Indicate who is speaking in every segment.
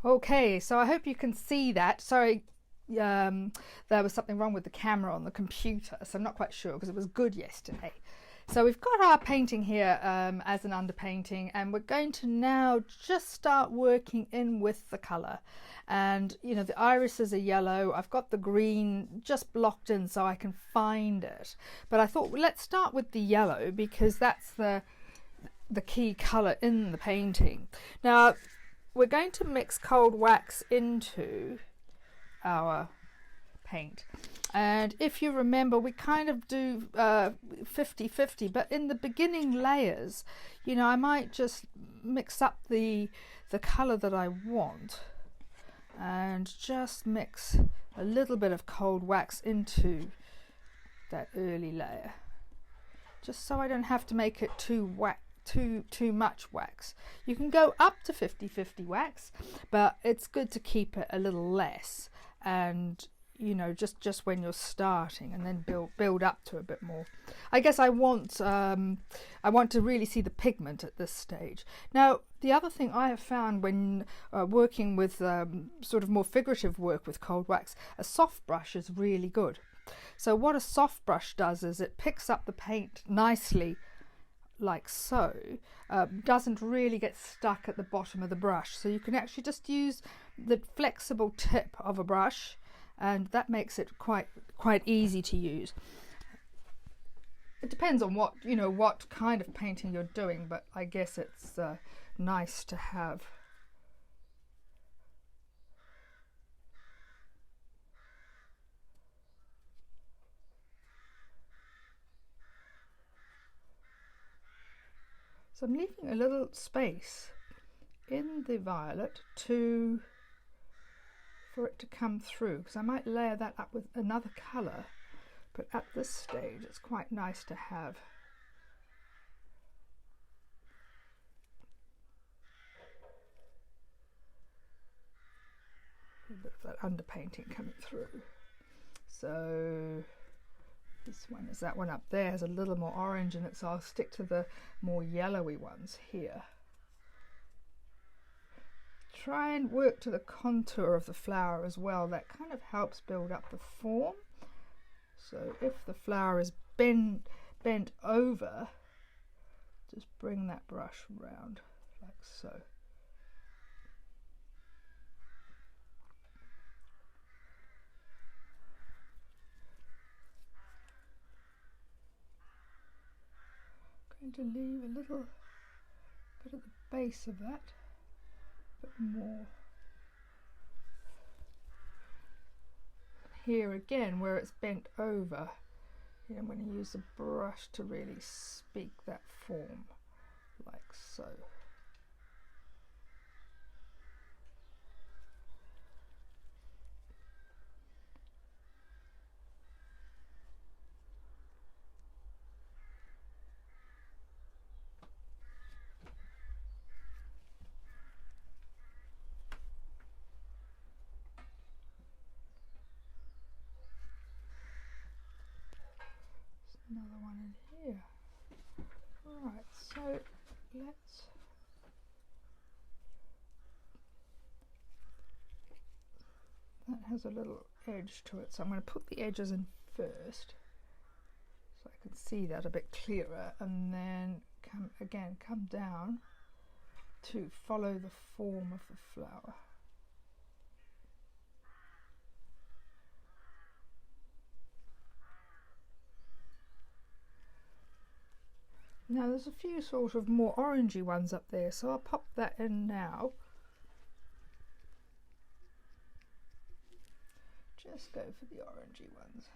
Speaker 1: Okay, so I hope you can see that. Sorry, there was something wrong with the camera on the computer, so I'm not quite sure because it was good yesterday. So we've got our painting here as an underpainting, and we're going to now just start working in with the colour. And you know, the irises are yellow. I've got the green just blocked in so I can find it. But I thought, well, let's start with the yellow because that's the key colour in the painting. Now we're going to mix cold wax into our paint, and if you remember, we kind of do 50-50, but in the beginning layers, you know, I might just mix up the colour that I want and just mix a little bit of cold wax into that early layer, just so I don't have to make it too much wax. You can go up to 50-50 wax, but it's good to keep it a little less, and you know, just when you're starting, and then build up to a bit more. I guess I want to really see the pigment at this stage. Now, the other thing I have found when working with sort of more figurative work with cold wax, a soft brush is really good. So what a soft brush does is it picks up the paint nicely, like so, doesn't really get stuck at the bottom of the brush. So you can actually just use the flexible tip of a brush, and that makes it quite easy to use. It depends on what kind of painting you're doing, but I guess it's nice to have. So I'm leaving a little space in the violet for it to come through, because I might layer that up with another colour, but at this stage it's quite nice to have a bit of that underpainting coming through. So this one is that one up there has a little more orange in it, so I'll stick to the more yellowy ones here. Try and work to the contour of the flower as well. That kind of helps build up the form. So if the flower is bent over, just bring that brush round like so. I'm going to leave a little bit at the base of that. Bit more here again where it's bent over. I'm going to use the brush to really speak that form like so. Another one in here. Right, so that has a little edge to it, so I'm going to put the edges in first so I can see that a bit clearer, and then come down to follow the form of the flower. Now there's a few sort of more orangey ones up there, so I'll pop that in now. Just go for the orangey ones.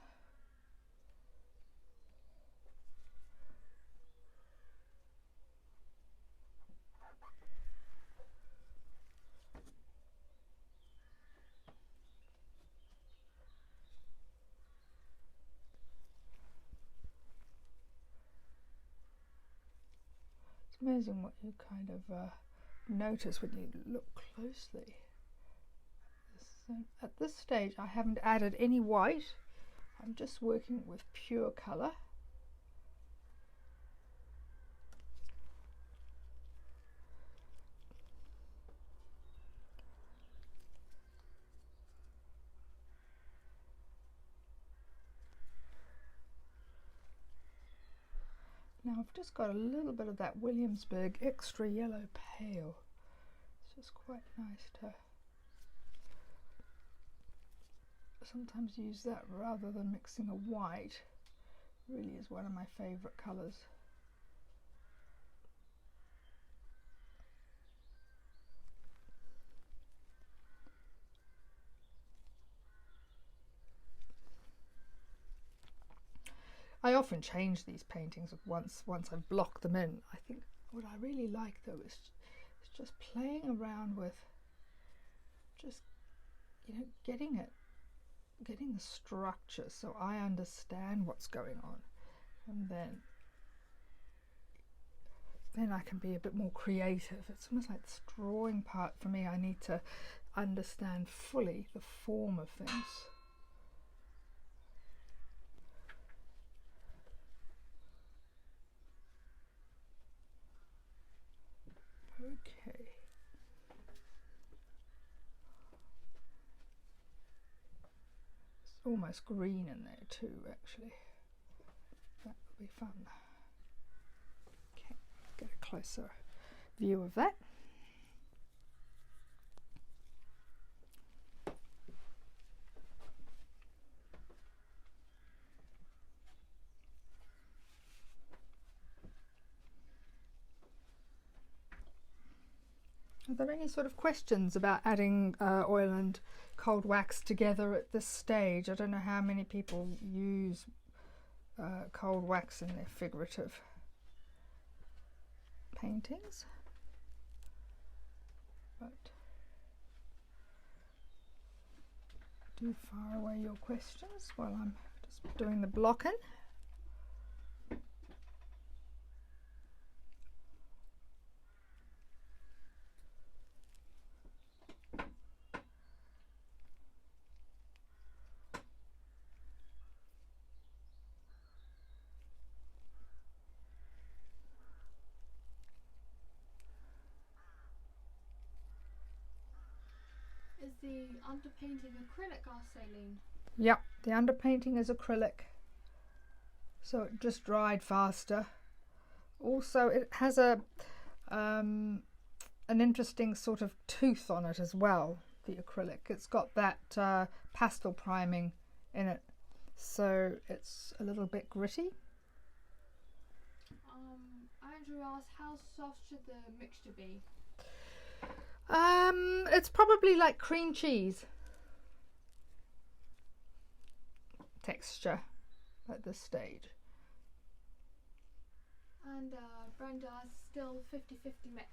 Speaker 1: It's amazing what you kind of notice when you look closely. So at this stage I haven't added any white, I'm just working with pure colour. Now I've just got a little bit of that Williamsburg extra yellow pale. It's just quite nice to sometimes use that rather than mixing a white. Really is one of my favourite colours. I often change these paintings once I've blocked them in. I think what I really like though is just playing around with just, you know, getting the structure so I understand what's going on, and then I can be a bit more creative. It's almost like this drawing part for me. I need to understand fully the form of things. Okay. It's almost green in there too, actually. That would be fun. Okay, get a closer view of that. Are there any sort of questions about adding oil and cold wax together at this stage? I don't know how many people use cold wax in their figurative paintings, but do fire away your questions while I'm just doing the blocking.
Speaker 2: Is the underpainting acrylic or saline?
Speaker 1: Yep, the underpainting is acrylic, so it just dried faster. Also, it has an interesting sort of tooth on it as well, the acrylic. It's got that pastel priming in it, so it's a little bit gritty.
Speaker 2: Andrew asked, how soft should the mixture be?
Speaker 1: It's probably like cream cheese texture at this stage.
Speaker 2: And Brenda, still 50-50 mix?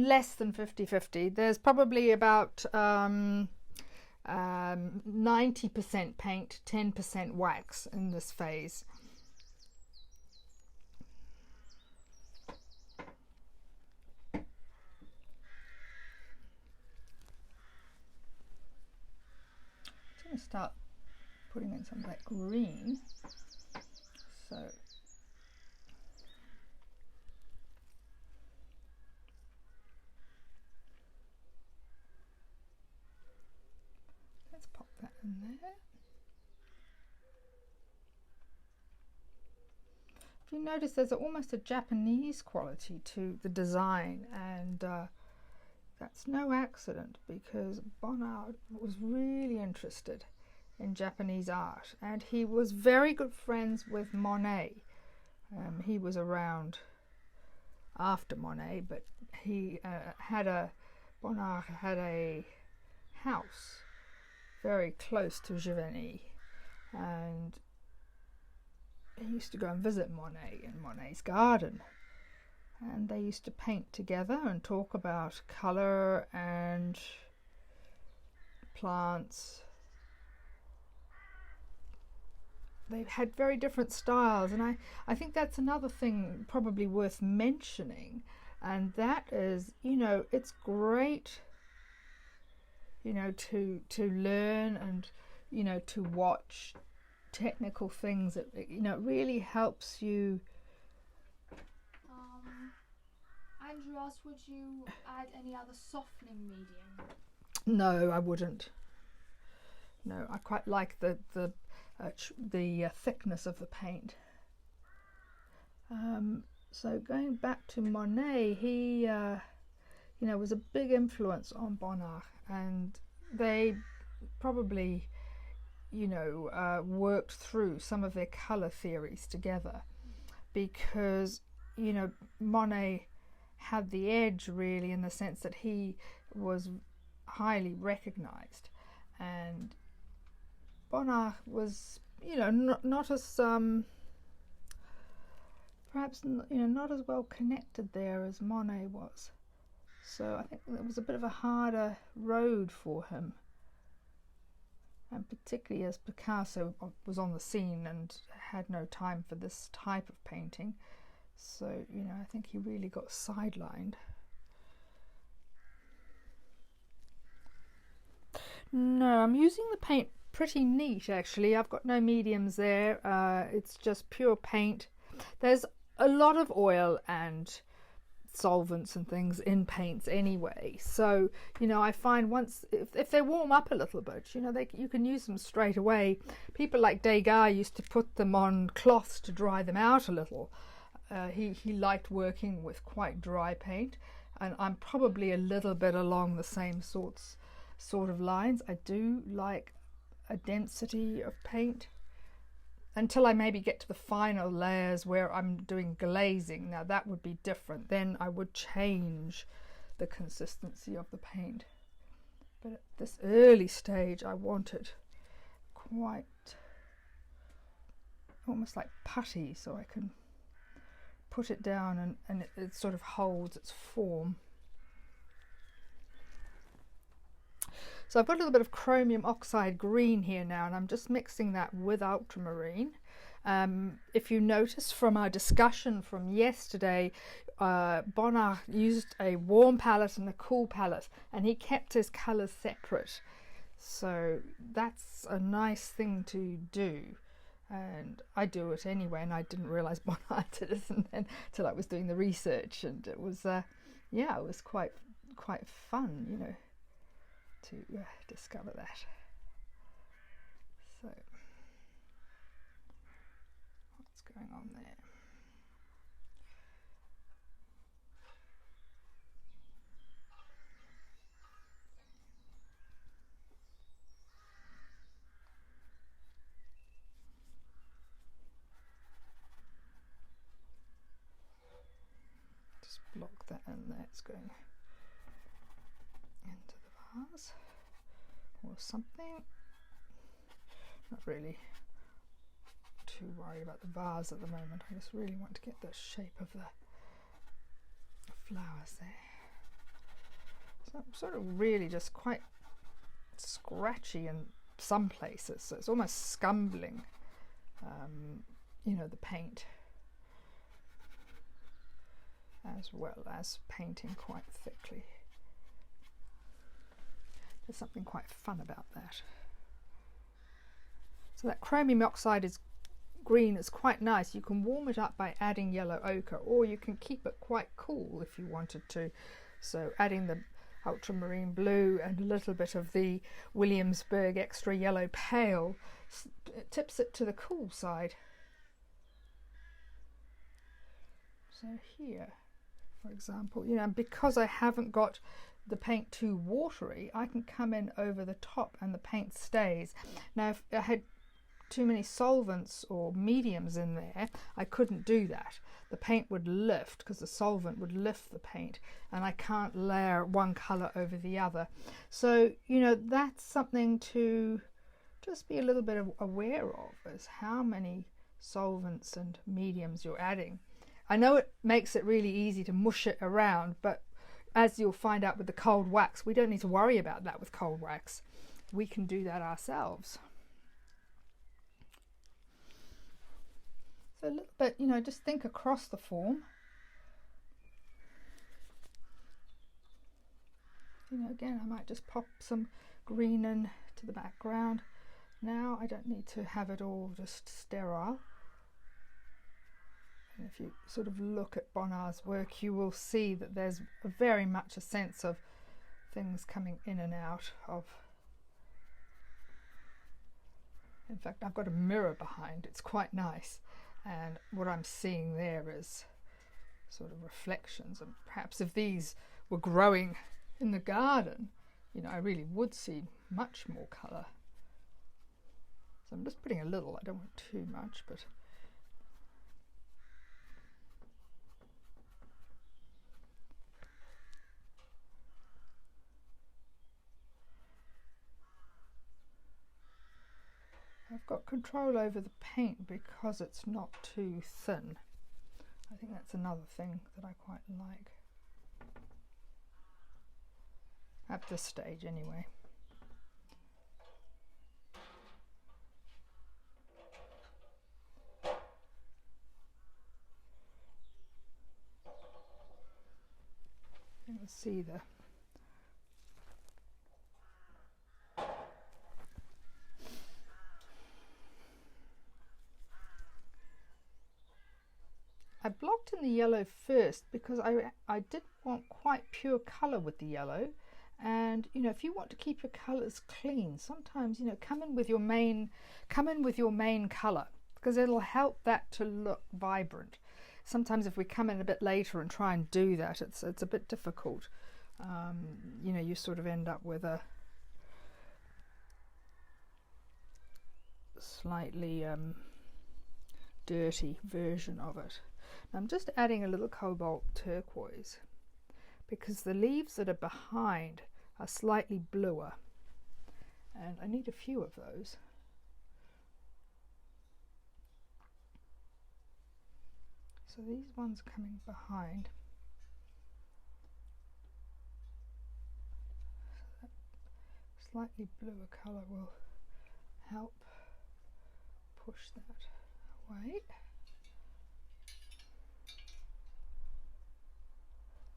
Speaker 1: Less than 50-50. There's probably about 90% paint, 10% wax in this phase. I'm going to start putting in some of that green. So let's pop that in there. If you notice, there's almost a Japanese quality to the design, and that's no accident, because Bonnard was really interested in Japanese art, and he was very good friends with Monet. He was around after Monet, but he Bonnard had a house very close to Giverny, and he used to go and visit Monet in Monet's garden, and they used to paint together and talk about colour and plants. They had very different styles, and I think that's another thing probably worth mentioning, and that is, you know, it's great, you know, to learn and, you know, to watch technical things. That, you know, it really helps you.
Speaker 2: Andrew asked, would you add any other softening medium?
Speaker 1: No, I wouldn't. No, I quite like the thickness of the paint. So going back to Monet, he was a big influence on Bonnard, and they probably worked through some of their colour theories together, because Monet had the edge really, in the sense that he was highly recognised, and Bonnard was not as perhaps not as well connected there as Monet was. So I think it was a bit of a harder road for him, and particularly as Picasso was on the scene and had no time for this type of painting. So I think he really got sidelined. No, I'm using the paint pretty neat actually. I've got no mediums there. It's just pure paint. There's a lot of oil and solvents and things in paints anyway, so I find once if they warm up a little bit, you can use them straight away. People like Degas used to put them on cloths to dry them out a little. He liked working with quite dry paint, and I'm probably a little bit along the same sort of lines. I do like a density of paint until I maybe get to the final layers where I'm doing glazing. Now that would be different. Then I would change the consistency of the paint. But at this early stage, I want it quite almost like putty, so I can put it down and it sort of holds its form. So I've got a little bit of chromium oxide green here now, and I'm just mixing that with ultramarine. If you notice from our discussion from yesterday, Bonnard used a warm palette and a cool palette, and he kept his colours separate. So that's a nice thing to do, and I do it anyway, and I didn't realise Bonnard did it until I was doing the research, and it was it was quite fun, to discover that. So what's going on there? Just block that in there. It's going into the vase or something. Not really too worried about the vase at the moment. I just really want to get the shape of the flowers there. So I'm sort of really just quite scratchy in some places, so it's almost scumbling the paint, as well as painting quite thickly. There's something quite fun about that. So that chromium oxide green is quite nice. You can warm it up by adding yellow ochre, or you can keep it quite cool if you wanted to. So adding the ultramarine blue and a little bit of the Williamsburg extra yellow pale tips it to the cool side. So here, for example, because I haven't got the paint too watery, I can come in over the top and the paint stays. Now if I had too many solvents or mediums in there, I couldn't do that. The paint would lift because the solvent would lift the paint, and I can't layer one colour over the other. So that's something to just be a little bit aware of, is how many solvents and mediums you're adding. I know it makes it really easy to mush it around, but as you'll find out with the cold wax, we don't need to worry about that with cold wax. We can do that ourselves. So a little bit, just think across the form. Again, I might just pop some green in to the background. Now I don't need to have it all just sterile. And if you sort of look at Bonnard's work, you will see that there's very much a sense of things coming in and out of. In fact, I've got a mirror behind. It's quite nice. and what I'm seeing there is sort of reflections, and perhaps if these were growing in the garden, you know, I really would see much more colour. So I'm just putting a little, I don't want too much, but I've got control over the paint because it's not too thin. I think that's another thing that I quite like. At this stage anyway. You can see the I blocked in the yellow first because I did want quite pure colour with the yellow, and you know, if you want to keep your colours clean, sometimes, you know, come in with your main colour, because it'll help that to look vibrant. Sometimes if we come in a bit later and try and do that, it's a bit difficult. You know, you sort of end up with a slightly dirty version of it. I'm just adding a little cobalt turquoise because the leaves that are behind are slightly bluer, and I need a few of those. So these ones coming behind, so that slightly bluer colour will help push that away.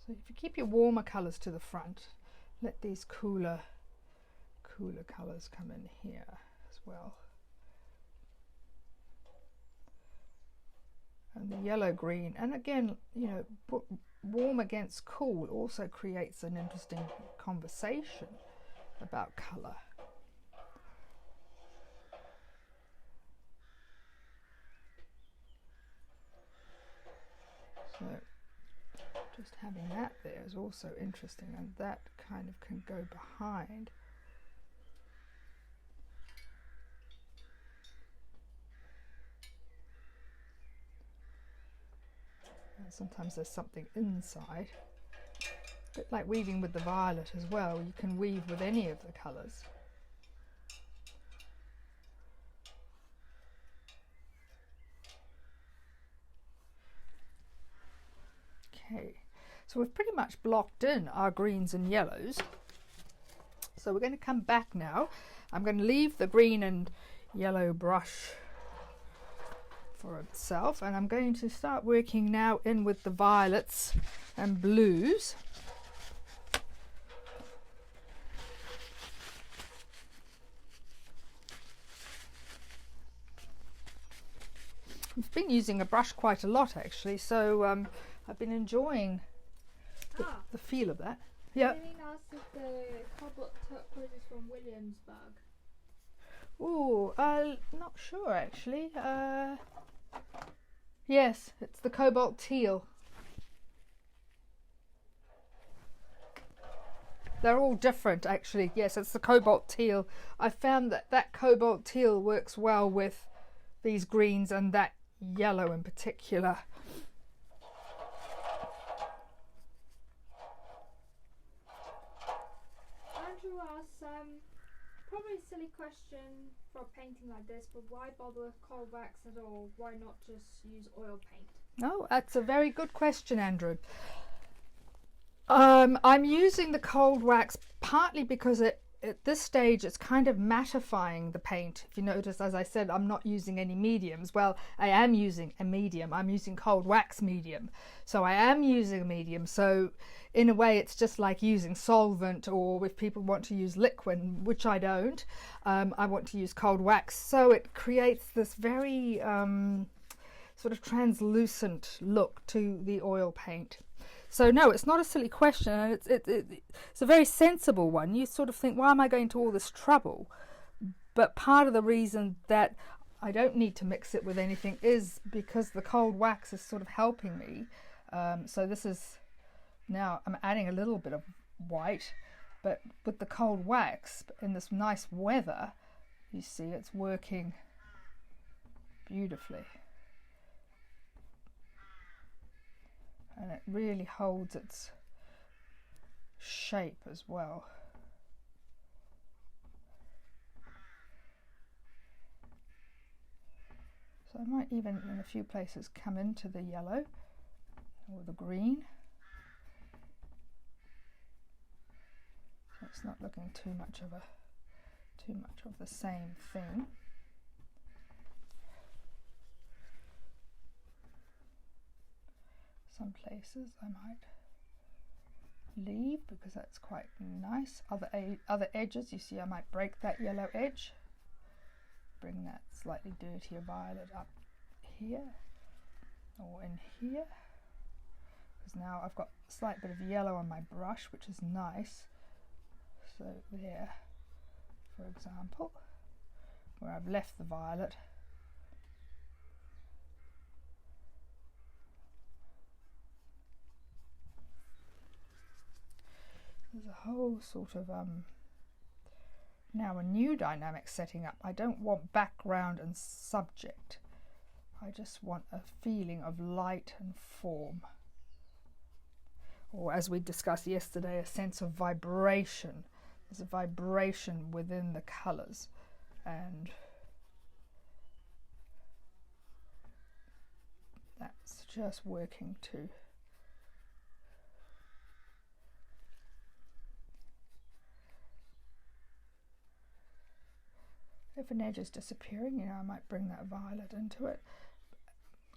Speaker 1: So if you keep your warmer colours to the front, let these cooler colours come in here as well. And the yellow green, and again, you know, warm against cool also creates an interesting conversation about colour. So just having that there is also interesting, and that kind of can go behind. And sometimes there's something inside. A bit like weaving with the violet as well, you can weave with any of the colours. Okay. So we've pretty much blocked in our greens and yellows. So we're going to come back now. I'm going to leave the green and yellow brush for itself, and I'm going to start working now in with the violets and blues. I've been using a brush quite a lot actually, so I've been enjoying the feel of that. Yeah.
Speaker 2: Really nice with the cobalt turquoise is from Williamsburg.
Speaker 1: Oh, not sure actually. Yes, it's the cobalt teal. They're all different actually. Yes, it's the cobalt teal. I found that cobalt teal works well with these greens and that yellow in particular.
Speaker 2: Andrew asks, probably a silly question for a painting like this, but why bother with cold wax at all? Why not just use oil paint?
Speaker 1: Oh, that's a very good question, Andrew. I'm using the cold wax partly because at this stage it's kind of mattifying the paint. If you notice, as I said, I'm not using any mediums. Well, I am using a medium. I'm using cold wax medium. So I am using a medium. So in a way it's just like using solvent, or if people want to use liquid, which I don't, I want to use cold wax. So it creates this very sort of translucent look to the oil paint. So no, it's not a silly question, and it's a very sensible one. You sort of think, why am I going to all this trouble? But part of the reason that I don't need to mix it with anything is because the cold wax is sort of helping me. So this is, now I'm adding a little bit of white, but with the cold wax in this nice weather, you see it's working beautifully. And it really holds its shape as well. So I might even in a few places come into the yellow or the green. So it's not looking too much of the same thing. Some places I might leave because that's quite nice. Other edges, you see I might break that yellow edge, bring that slightly dirtier violet up here or in here, because now I've got a slight bit of yellow on my brush, which is nice. So there, for example, where I've left the violet, there's a whole sort of now a new dynamic setting up. I don't want background and subject. I just want a feeling of light and form. Or as we discussed yesterday, a sense of vibration. There's a vibration within the colours, and that's just working too. If an edge is disappearing, I might bring that violet into it.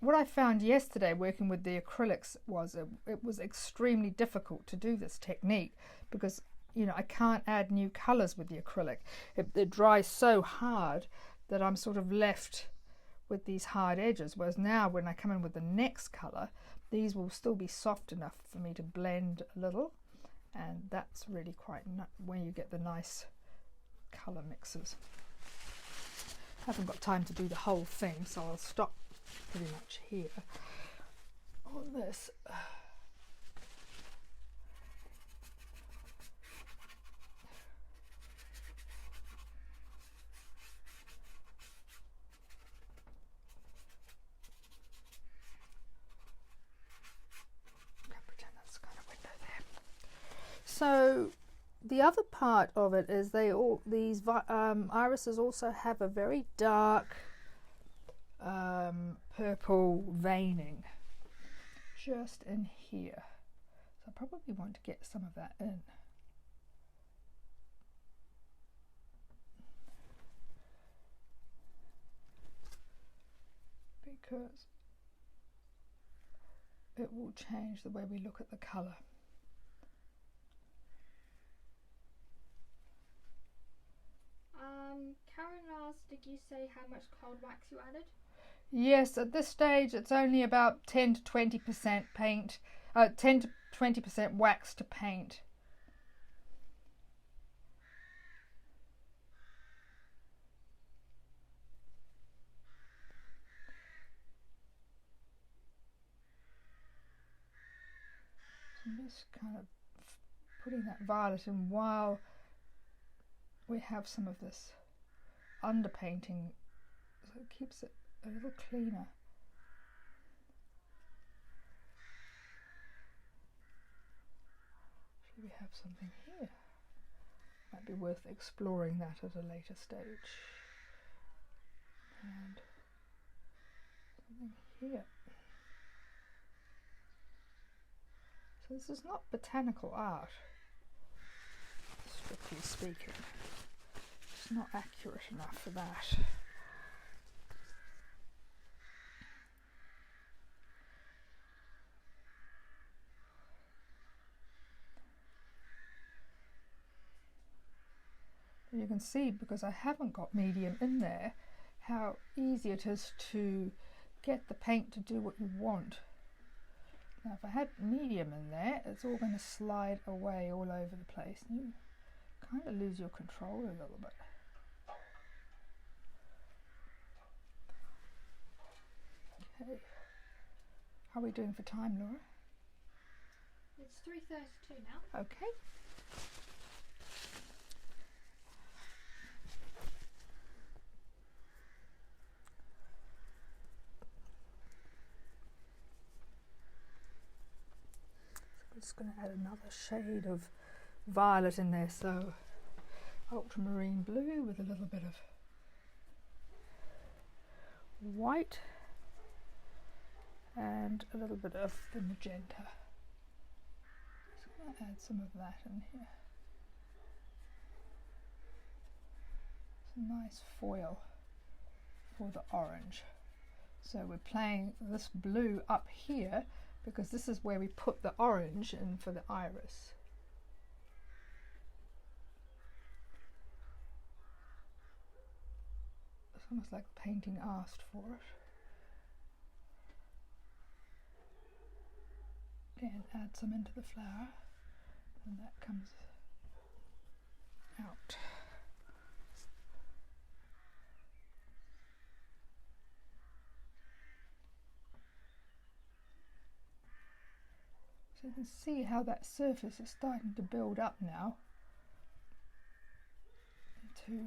Speaker 1: What I found yesterday working with the acrylics was it was extremely difficult to do this technique because, I can't add new colours with the acrylic. It dries so hard that I'm sort of left with these hard edges, whereas now when I come in with the next colour, these will still be soft enough for me to blend a little, and that's really quite where you get the nice colour mixes. I haven't got time to do the whole thing, so I'll stop pretty much here on this. Pretend that's kind of window there. So the other part of it is these irises also have a very dark purple veining just in here. So I probably want to get some of that in. Because it will change the way we look at the colour.
Speaker 2: Karen asked, did you say how much cold wax you added?
Speaker 1: Yes, at this stage it's only about 10 to 20% paint, 10 to 20% wax to paint. So I'm just kind of putting that violet in while we have some of this underpainting, so it keeps it a little cleaner. Should we have something here? Might be worth exploring that at a later stage. And something here. So this is not botanical art, strictly speaking. It's not accurate enough for that. You can see, because I haven't got medium in there, how easy it is to get the paint to do what you want. Now if I had medium in there, it's all going to slide away all over the place. You kind of lose your control a little bit. Okay. How are we doing for time, Laura?
Speaker 2: It's 3:32 now.
Speaker 1: Okay. I'm just going to add another shade of violet in there, so ultramarine blue with a little bit of white and a little bit of the magenta. Just going to add some of that in here. It's a nice foil for the orange. So we're playing this blue up here because this is where we put the orange in for the iris. It's almost like the painting asked for it. Again, add some into the flower and that comes out. So you can see how that surface is starting to build up now into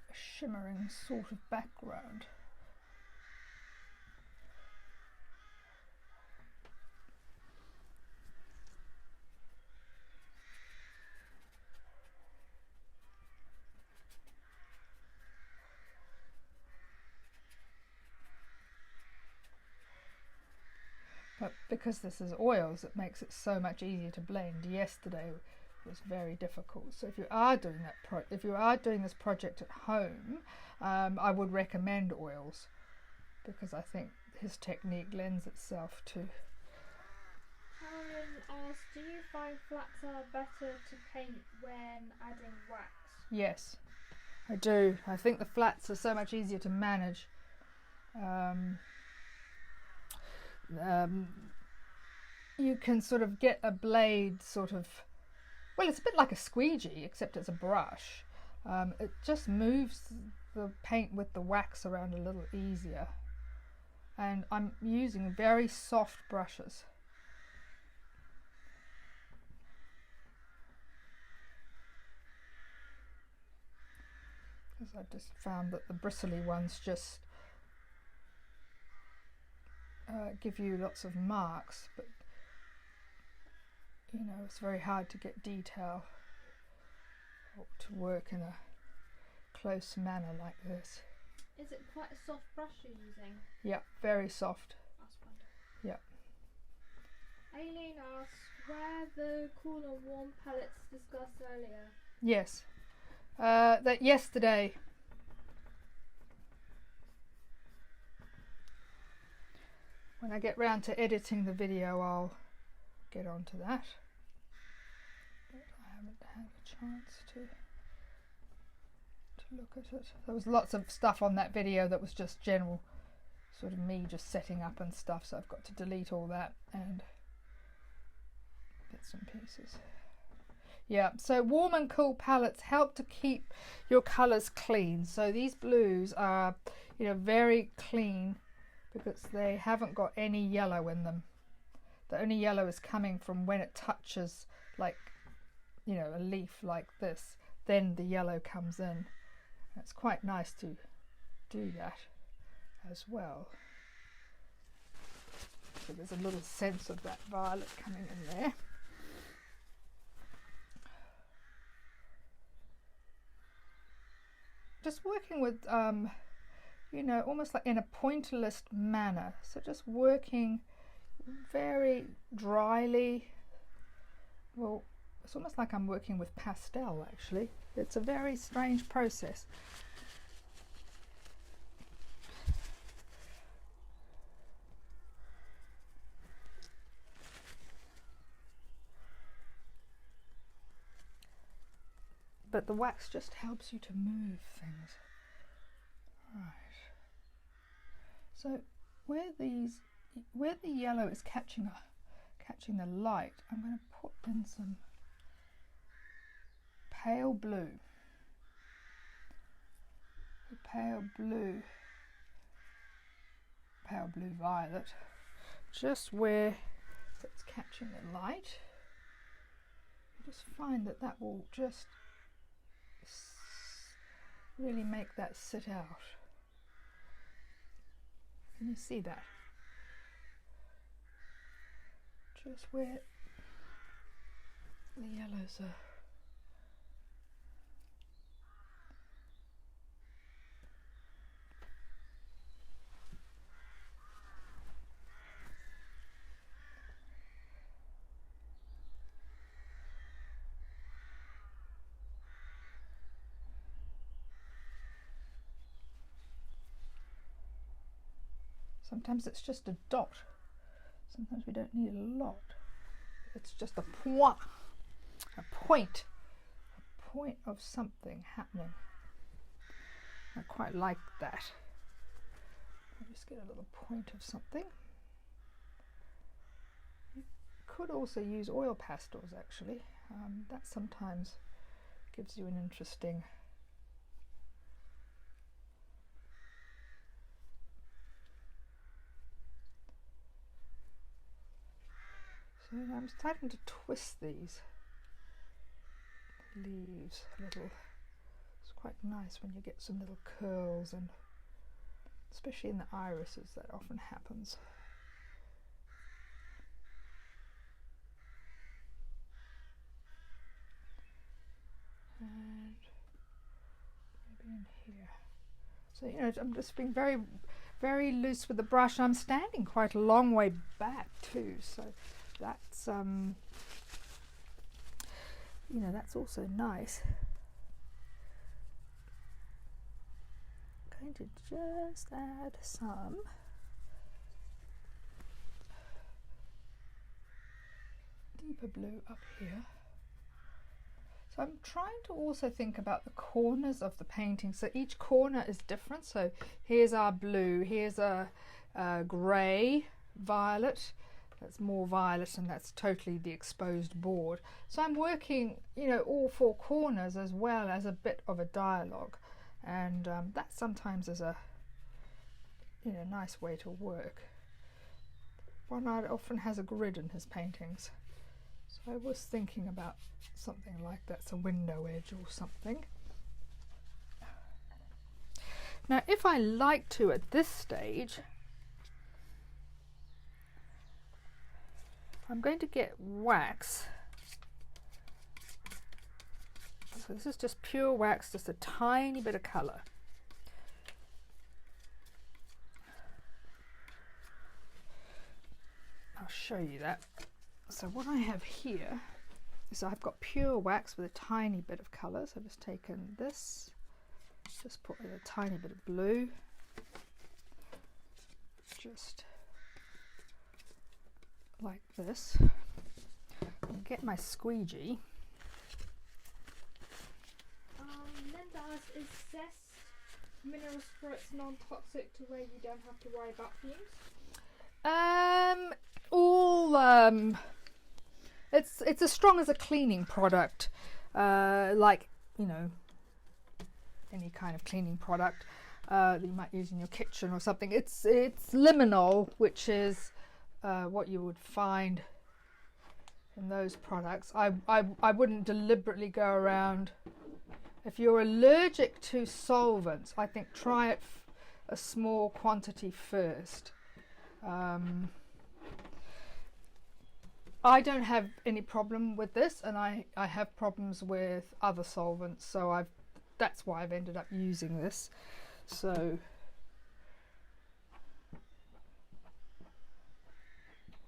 Speaker 1: a shimmering sort of background. But because this is oils, it makes it so much easier to blend. Yesterday was very difficult. So if you are doing this project at home, I would recommend oils because I think his technique lends itself to.
Speaker 2: Karen asks, do you find flats are better to paint when adding wax?
Speaker 1: Yes, I do. I think the flats are so much easier to manage. You can sort of get a blade sort of, well, it's a bit like a squeegee except it's a brush. It just moves the paint with the wax around a little easier, and I'm using very soft brushes. Because I just found that the bristly ones just give you lots of marks, but you know, it's very hard to get detail or to work in a close manner like this.
Speaker 2: Is it quite a soft brush you're using?
Speaker 1: Yeah, very soft.
Speaker 2: That's wonderful.
Speaker 1: Yeah.
Speaker 2: Aileen asks, were the cool and warm palettes discussed earlier?
Speaker 1: Yes. That yesterday. When I get round to editing the video, I'll get onto that. But I haven't had a chance to look at it. There was lots of stuff on that video that was just general, sort of me just setting up and stuff, so I've got to delete all that and bits and pieces. Yeah, so warm and cool palettes help to keep your colours clean. So these blues are, you know, very clean because they haven't got any yellow in them. The only yellow is coming from when it touches, like, you know, a leaf like this, then the yellow comes in. It's quite nice to do that as well. So there's a little sense of that violet coming in there. Just working with, you know, almost like in a pointillist manner. So just working very dryly. Well, it's almost like I'm working with pastel, actually. It's a very strange process. But the wax just helps you to move things. Right. So where the yellow is catching the light, I'm going to put in some pale blue. The pale blue pale blue violet, just where it's catching the light. You just find that that will just really make that sit out. Can you see that? Just where the yellows are. Sometimes it's just a dot. Sometimes we don't need a lot. It's just a point of something happening. I quite like that. I'll just get a little point of something. You could also use oil pastels actually. That sometimes gives you an interesting So I'm starting to twist these leaves a little. It's quite nice when you get some little curls, and especially in the irises that often happens. And maybe in here. So, you know, I'm just being very, very loose with the brush. I'm standing quite a long way back too, so that's you know, that's also nice. I'm going to just add some deeper blue up here. So I'm trying to also think about the corners of the painting. So each corner is different. So here's our blue, here's a grey violet. That's more violet, and that's totally the exposed board. So I'm working, you know, all four corners as well as a bit of a dialogue, and that sometimes is a, you know, nice way to work. Ron Ard often has a grid in his paintings, so I was thinking about something like that's a window edge or something. Now, if I like to at this stage, I'm going to get wax. So this is just pure wax, just a tiny bit of colour. I'll show you that. So what I have here is I've got pure wax with a tiny bit of colour. So I've just taken this, just put in a tiny bit of blue, just like this, and get my squeegee.
Speaker 2: Linda asks, is Zest mineral spirits non-toxic to where you don't have to worry about fumes?
Speaker 1: It's as strong as a cleaning product, like, you know, any kind of cleaning product that you might use in your kitchen or something. It's limonol, which is what you would find in those products. I wouldn't deliberately go around. If you're allergic to solvents, I think try it a small quantity first. I don't have any problem with this, and I have problems with other solvents, so that's why I've ended up using this. So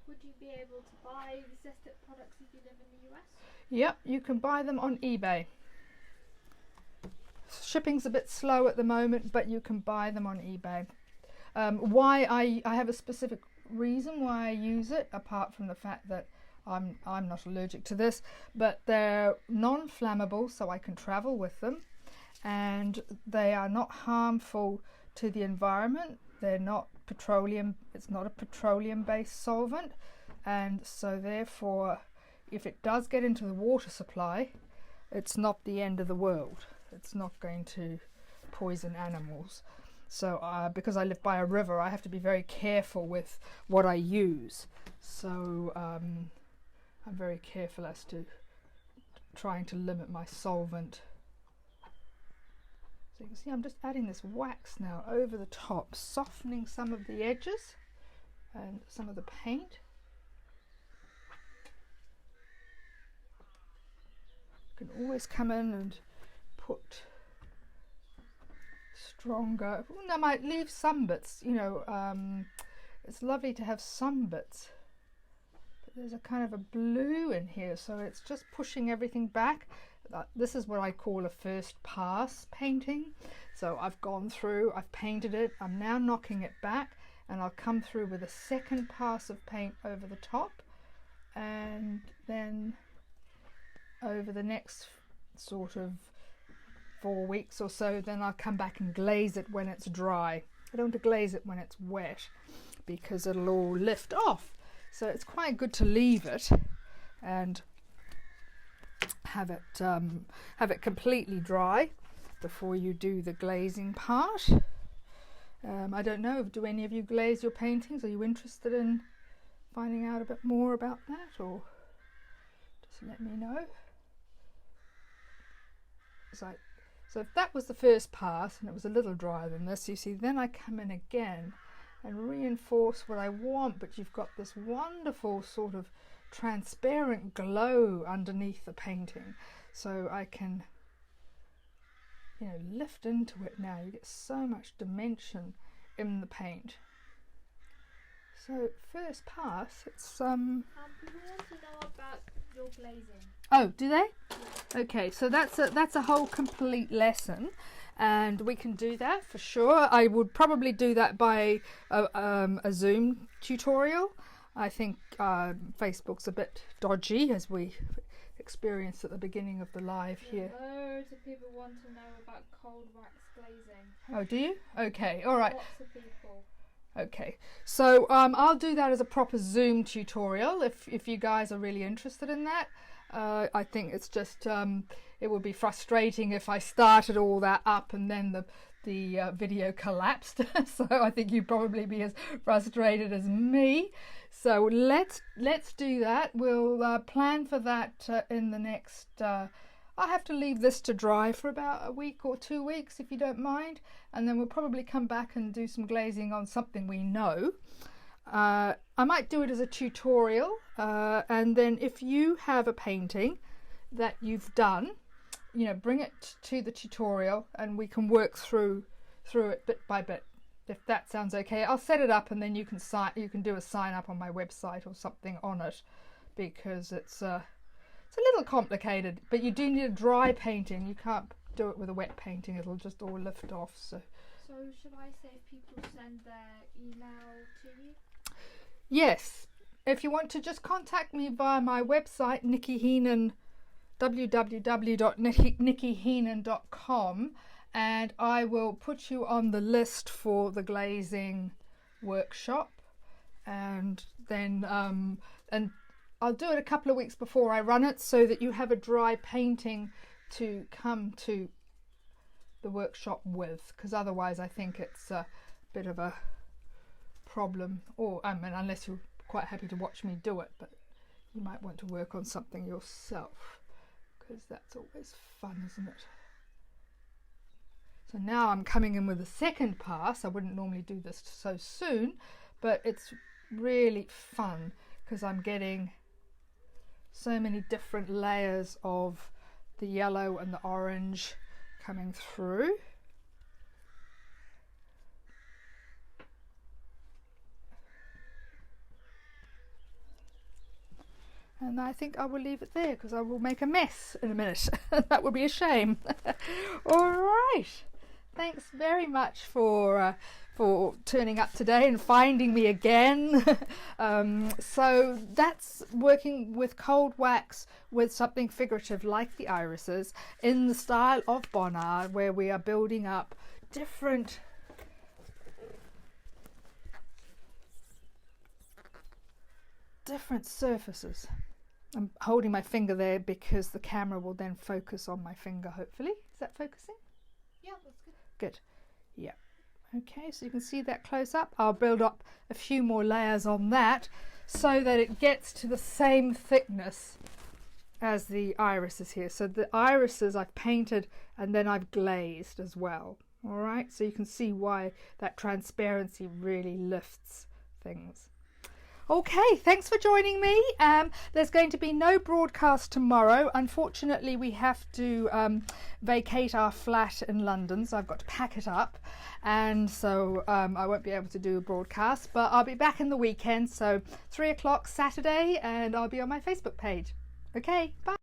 Speaker 2: would you be able to buy the Zestit products if you live in the US?
Speaker 1: yep, you can buy them on eBay. Shipping's a bit slow at the moment, but you can buy them on eBay. Why I have a specific reason why I use it, apart from the fact that I'm not allergic to this, but they're non-flammable, so I can travel with them, and they are not harmful to the environment. They're not petroleum. It's not a petroleum-based solvent, and so therefore, if it does get into the water supply, it's not the end of the world. It's not going to poison animals. So because I live by a river, I have to be very careful with what I use. So I'm very careful as to trying to limit my solvent. So you can see I'm just adding this wax now over the top, softening some of the edges and some of the paint. You can always come in and put stronger. Ooh, I might leave some bits, you know, it's lovely to have some bits. But there's a kind of a blue in here, so it's just pushing everything back. This is what I call a first pass painting. So I've gone through, I've painted it, I'm now knocking it back, and I'll come through with a second pass of paint over the top, and then over the next sort of 4 weeks or so, then I'll come back and glaze it when it's dry. I don't want to glaze it when it's wet because it'll all lift off. So it's quite good to leave it and have it completely dry before you do the glazing part. I don't know, do any of you glaze your paintings? Are you interested in finding out a bit more about that, or just let me know? So if that was the first pass and it was a little drier than this, you see, then I come in again and reinforce what I want, but you've got this wonderful sort of transparent glow underneath the painting, so I can, you know, lift into it now. You get so much dimension in the paint. So first pass, it's
Speaker 2: People want to know about your glazing.
Speaker 1: Oh, do they? Yeah. Okay, so that's a whole complete lesson, and we can do that for sure. I would probably do that by a Zoom tutorial. I think Facebook's a bit dodgy, as we experienced at the beginning of the live here.
Speaker 2: Loads of people want to know about cold wax glazing.
Speaker 1: Oh, do you? Okay, all right.
Speaker 2: Lots of people.
Speaker 1: Okay, so I'll do that as a proper Zoom tutorial if you guys are really interested in that. I think it's just it would be frustrating if I started all that up and then the video collapsed. So I think you'd probably be as frustrated as me. So let's do that. We'll plan for that in the next. I have to leave this to dry for about a week or 2 weeks, if you don't mind, and then we'll probably come back and do some glazing on something we know. I might do it as a tutorial, and then if you have a painting that you've done, you know, bring it to the tutorial and we can work through it bit by bit, if that sounds okay. I'll set it up and then you can do a sign up on my website or something on it, because it's a little complicated, but you do need a dry painting. You can't do it with a wet painting, it'll just all lift off. So
Speaker 2: should I say if people send their email to you?
Speaker 1: Yes, if you want to just contact me via my website, Nikki Heenan, www.nikkiheenan.com, and I will put you on the list for the glazing workshop, and then and I'll do it a couple of weeks before I run it so that you have a dry painting to come to the workshop with, because otherwise I think it's a bit of a problem, or I mean, unless you're quite happy to watch me do it, but you might want to work on something yourself, because that's always fun, isn't it? So now I'm coming in with a second pass. I wouldn't normally do this so soon, but it's really fun because I'm getting so many different layers of the yellow and the orange coming through. And I think I will leave it there because I will make a mess in a minute. That would be a shame. All right. Thanks very much for turning up today and finding me again. So that's working with cold wax with something figurative like the irises in the style of Bonnard, where we are building up different surfaces. I'm holding my finger there because the camera will then focus on my finger, hopefully. Is that focusing?
Speaker 2: Yeah, that's good.
Speaker 1: Good. Yeah. Okay, so you can see that close up. I'll build up a few more layers on that so that it gets to the same thickness as the irises here. So the irises I've painted and then I've glazed as well. All right, so you can see why that transparency really lifts things. Okay, thanks for joining me. There's going to be no broadcast tomorrow. Unfortunately, we have to vacate our flat in London, so I've got to pack it up, and so I won't be able to do a broadcast, but I'll be back in the weekend, so 3 o'clock Saturday, and I'll be on my Facebook page. Okay, bye.